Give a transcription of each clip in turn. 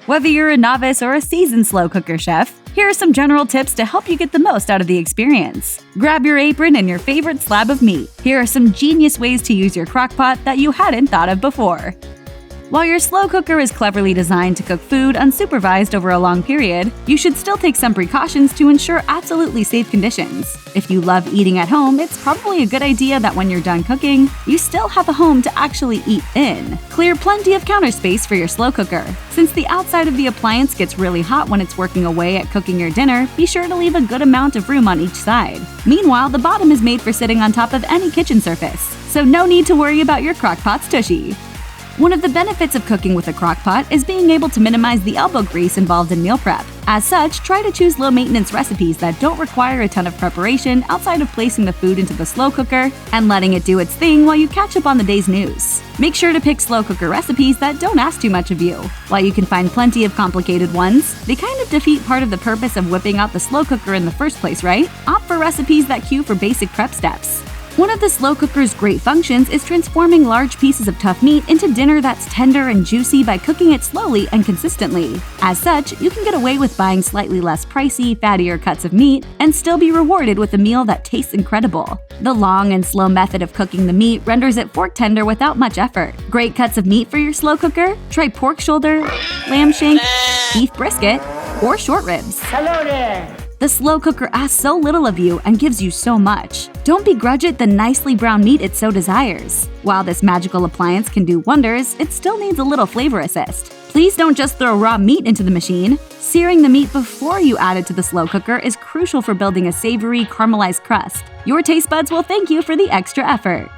Whether you're a novice or a seasoned slow cooker chef, here are some general tips to help you get the most out of the experience. Grab your apron and your favorite slab of meat. Here are some genius ways to use your crockpot that you hadn't thought of before. While your slow cooker is cleverly designed to cook food unsupervised over a long period, you should still take some precautions to ensure absolutely safe conditions. If you love eating at home, it's probably a good idea that when you're done cooking, you still have a home to actually eat in. Clear plenty of counter space for your slow cooker. Since the outside of the appliance gets really hot when it's working away at cooking your dinner, be sure to leave a good amount of room on each side. Meanwhile, the bottom is made for sitting on top of any kitchen surface, so no need to worry about your crockpot's tushy. One of the benefits of cooking with a crockpot is being able to minimize the elbow grease involved in meal prep. As such, try to choose low-maintenance recipes that don't require a ton of preparation outside of placing the food into the slow cooker and letting it do its thing while you catch up on the day's news. Make sure to pick slow cooker recipes that don't ask too much of you. While you can find plenty of complicated ones, they kind of defeat part of the purpose of whipping out the slow cooker in the first place, right? Opt for recipes that cue for basic prep steps. One of the slow cooker's great functions is transforming large pieces of tough meat into dinner that's tender and juicy by cooking it slowly and consistently. As such, you can get away with buying slightly less pricey, fattier cuts of meat and still be rewarded with a meal that tastes incredible. The long and slow method of cooking the meat renders it fork tender without much effort. Great cuts of meat for your slow cooker? Try pork shoulder, lamb shank, beef brisket, or short ribs. Hello there! The slow cooker asks so little of you and gives you so much. Don't begrudge it the nicely browned meat it so desires. While this magical appliance can do wonders, it still needs a little flavor assist. Please don't just throw raw meat into the machine. Searing the meat before you add it to the slow cooker is crucial for building a savory, caramelized crust. Your taste buds will thank you for the extra effort.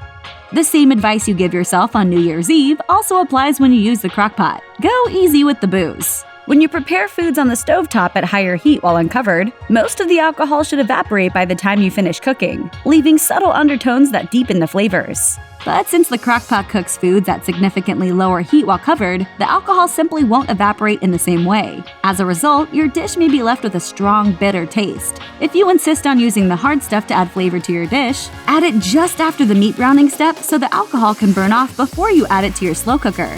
The same advice you give yourself on New Year's Eve also applies when you use the crockpot. Go easy with the booze. When you prepare foods on the stovetop at higher heat while uncovered, most of the alcohol should evaporate by the time you finish cooking, leaving subtle undertones that deepen the flavors. But since the crockpot cooks foods at significantly lower heat while covered, the alcohol simply won't evaporate in the same way. As a result, your dish may be left with a strong, bitter taste. If you insist on using the hard stuff to add flavor to your dish, add it just after the meat browning step so the alcohol can burn off before you add it to your slow cooker.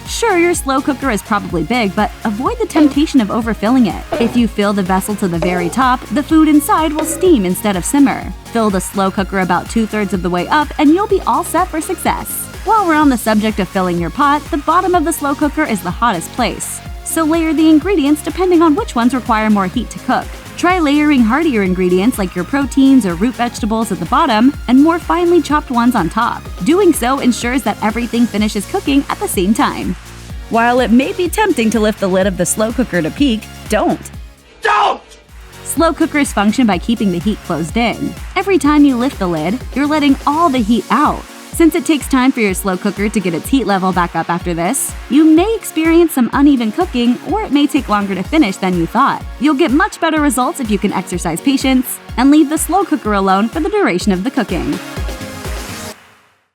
Sure, your slow cooker is probably big, but avoid the temptation of overfilling it. If you fill the vessel to the very top, the food inside will steam instead of simmer. Fill the slow cooker about 2/3 of the way up and you'll be all set for success. While we're on the subject of filling your pot, the bottom of the slow cooker is the hottest place. So layer the ingredients depending on which ones require more heat to cook. Try layering heartier ingredients like your proteins or root vegetables at the bottom and more finely chopped ones on top. Doing so ensures that everything finishes cooking at the same time. While it may be tempting to lift the lid of the slow cooker to peek, don't! Slow cookers function by keeping the heat closed in. Every time you lift the lid, you're letting all the heat out. Since it takes time for your slow cooker to get its heat level back up after this, you may experience some uneven cooking or it may take longer to finish than you thought. You'll get much better results if you can exercise patience and leave the slow cooker alone for the duration of the cooking.